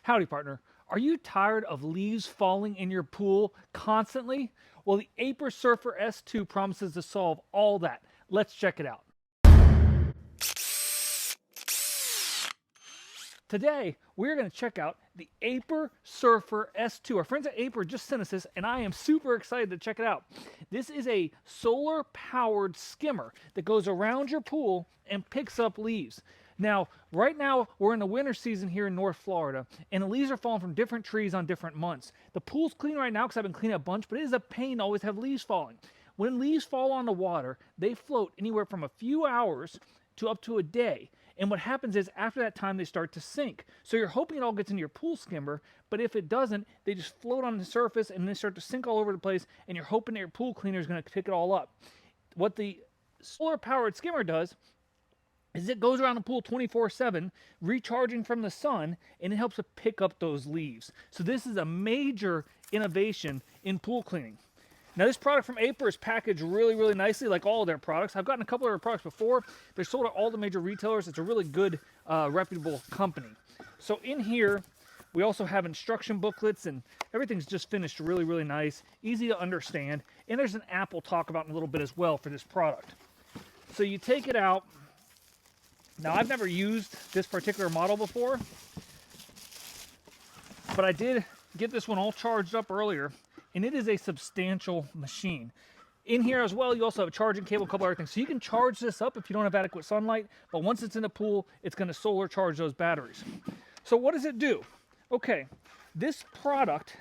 Howdy, partner. Are you tired of leaves falling in your pool constantly? Well, the AIPER SURFER S2 promises to solve all that. Let's check it out. Today, we're going to check out the AIPER SURFER S2. Our friends at AIPER just sent us this, and I am super excited to check it out. This is a solar-powered skimmer that goes around your pool and picks up leaves. Now, right now, we're in the winter season here in North Florida, and the leaves are falling from different trees on different months. The pool's clean right now because I've been cleaning a bunch, but it is a pain to always have leaves falling. When leaves fall on the water, they float anywhere from a few hours to up to a day. And what happens is after that time, they start to sink. So you're hoping it all gets into your pool skimmer, but if it doesn't, they just float on the surface and they start to sink all over the place, and you're hoping that your pool cleaner is going to pick it all up. What the solar-powered skimmer does is it goes around the pool 24/7, recharging from the sun, and it helps to pick up those leaves. So this is a major innovation in pool cleaning. Now, this product from AIPER is packaged really, really nicely, like all of their products. I've gotten a couple of their products before. They're sold at all the major retailers. It's a really good, reputable company. So in here, we also have instruction booklets, and everything's just finished really, really nice, easy to understand. And there's an app we'll talk about in a little bit as well for this product. So you take it out. Now, I've never used this particular model before, but I did get this one all charged up earlier, and it is a substantial machine. In here as well, you also have a charging cable, a couple other things. So you can charge this up if you don't have adequate sunlight, but once it's in the pool, it's going to solar charge those batteries. So what does it do? Okay, this product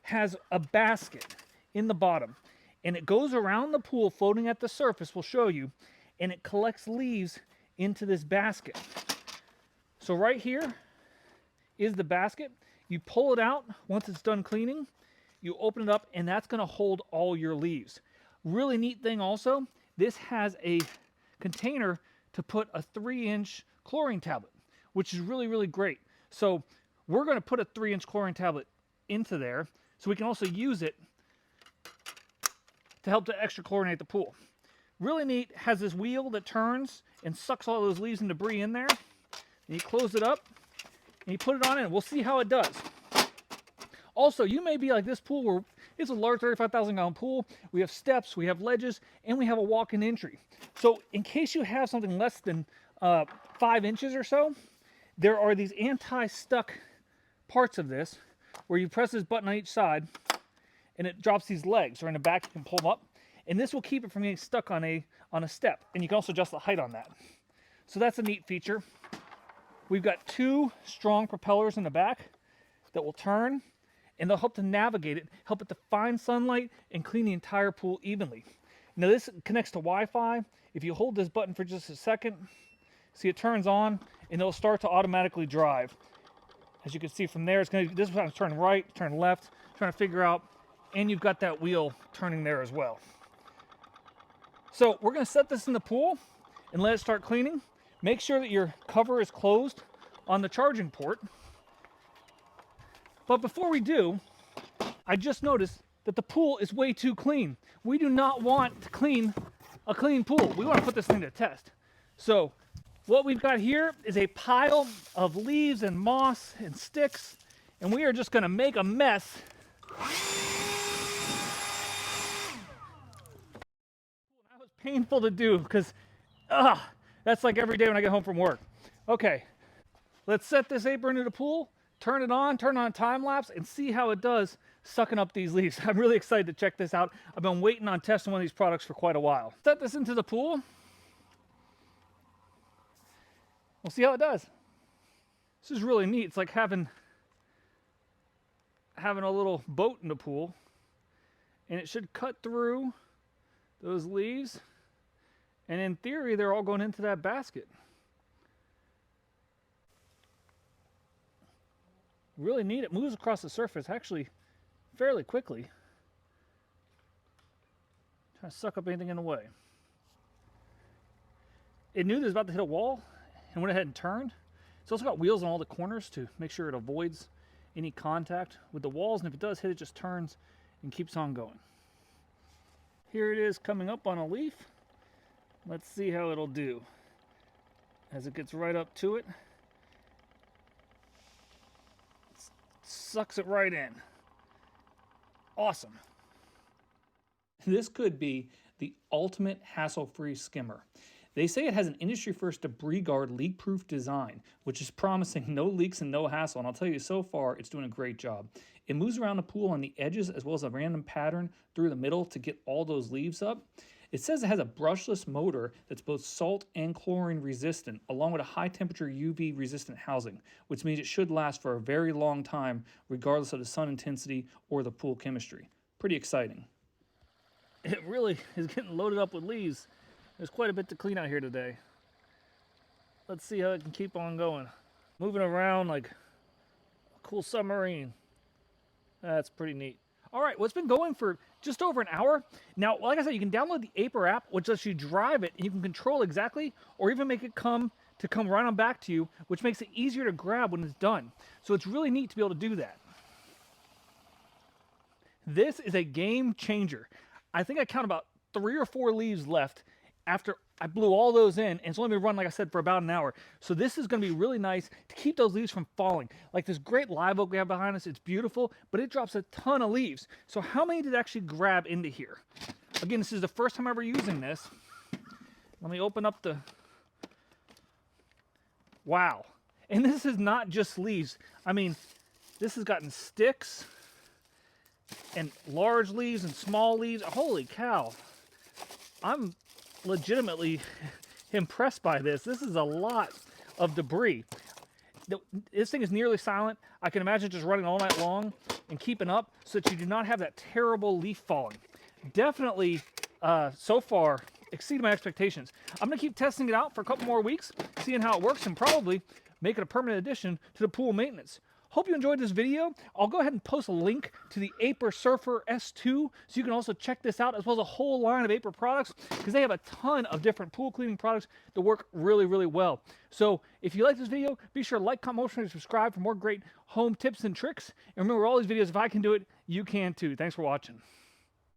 has a basket in the bottom, and it goes around the pool floating at the surface, we'll show you, and it collects leaves into this basket. So right here is the basket. You pull it out once it's done cleaning, you open it up, and that's going to hold all your leaves. Really neat thing also, this has a container to put a 3-inch chlorine tablet, which is really, really great. So we're going to put a 3-inch chlorine tablet into there so we can also use it to help to extra chlorinate the pool. Really neat, has this wheel that turns and sucks all those leaves and debris in there. And you close it up and you put it on in. We'll see how it does. Also, you may be like this pool where it's a large 35,000 gallon pool. We have steps, we have ledges, and we have a walk-in entry. So in case you have something less than 5 inches or so, there are these anti-stuck parts of this where you press this button on each side and it drops these legs, or in the back you can pull them up. And this will keep it from getting stuck on a step. And you can also adjust the height on that. So that's a neat feature. We've got 2 strong propellers in the back that will turn, and they'll help to navigate it, help it to find sunlight and clean the entire pool evenly. Now this connects to Wi-Fi. If you hold this button for just a second, see it turns on and it'll start to automatically drive. As you can see from there, this one's turn right, turn left, trying to figure out, and you've got that wheel turning there as well. So we're going to set this in the pool and let it start cleaning. Make sure that your cover is closed on the charging port. But before we do, I just noticed that the pool is way too clean. We do not want to clean a clean pool. We want to put this thing to test. So what we've got here is a pile of leaves and moss and sticks, and we are just going to make a mess. That was painful to do because that's like every day when I get home from work. Okay, let's set this AIPER into the pool, turn it on time lapse, and see how it does sucking up these leaves. I'm really excited to check this out. I've been waiting on testing one of these products for quite a while. Set this into the pool. We'll see how it does. This is really neat. It's like having a little boat in the pool, and it should cut through those leaves, and in theory they're all going into that basket. Really neat. It moves across the surface actually fairly quickly. Trying to suck up anything in the way. It knew that it was about to hit a wall and went ahead and turned. It's also got wheels on all the corners to make sure it avoids any contact with the walls, and if it does hit, it just turns and keeps on going. Here it is coming up on a leaf. Let's see how it'll do as it gets right up to it. Let's sucks it right in. Awesome. This could be the ultimate hassle-free skimmer. They say it has an industry-first debris guard leak-proof design, which is promising no leaks and no hassle, and I'll tell you, so far, it's doing a great job. It moves around the pool on the edges as well as a random pattern through the middle to get all those leaves up. It says it has a brushless motor that's both salt and chlorine resistant, along with a high-temperature UV resistant housing, which means it should last for a very long time, regardless of the sun intensity or the pool chemistry. Pretty exciting. It really is getting loaded up with leaves. There's quite a bit to clean out here today. Let's see how it can keep on going. Moving around like a cool submarine. That's pretty neat. All right, well, it's been going for just over an hour. Now, like I said, you can download the AIPER app, which lets you drive it, and you can control exactly, or even make it come right on back to you, which makes it easier to grab when it's done. So it's really neat to be able to do that. This is a game changer. I think I count about 3 or 4 leaves left after I blew all those in, and it's only been run, like I said, for about an hour. So this is going to be really nice to keep those leaves from falling. Like this great live oak we have behind us, it's beautiful, but it drops a ton of leaves. So how many did it actually grab into here? Again, this is the first time ever using this. Let me open up the... Wow. And this is not just leaves. I mean, this has gotten sticks and large leaves and small leaves. Holy cow. I'm legitimately impressed by this. This is a lot of debris. This thing is nearly silent. I can imagine just running all night long and keeping up so that you do not have that terrible leaf falling. Definitely, so far, exceeded my expectations. I'm going to keep testing it out for a couple more weeks, seeing how it works, and probably make it a permanent addition to the pool maintenance. Hope you enjoyed this video. I'll go ahead and post a link to the AIPER SURFER S2 so you can also check this out, as well as a whole line of AIPER products, because they have a ton of different pool cleaning products that work really, really well. So if you like this video, be sure to like, comment, motion, and subscribe for more great home tips and tricks. And remember, all these videos, if I can do it, you can too. Thanks for watching.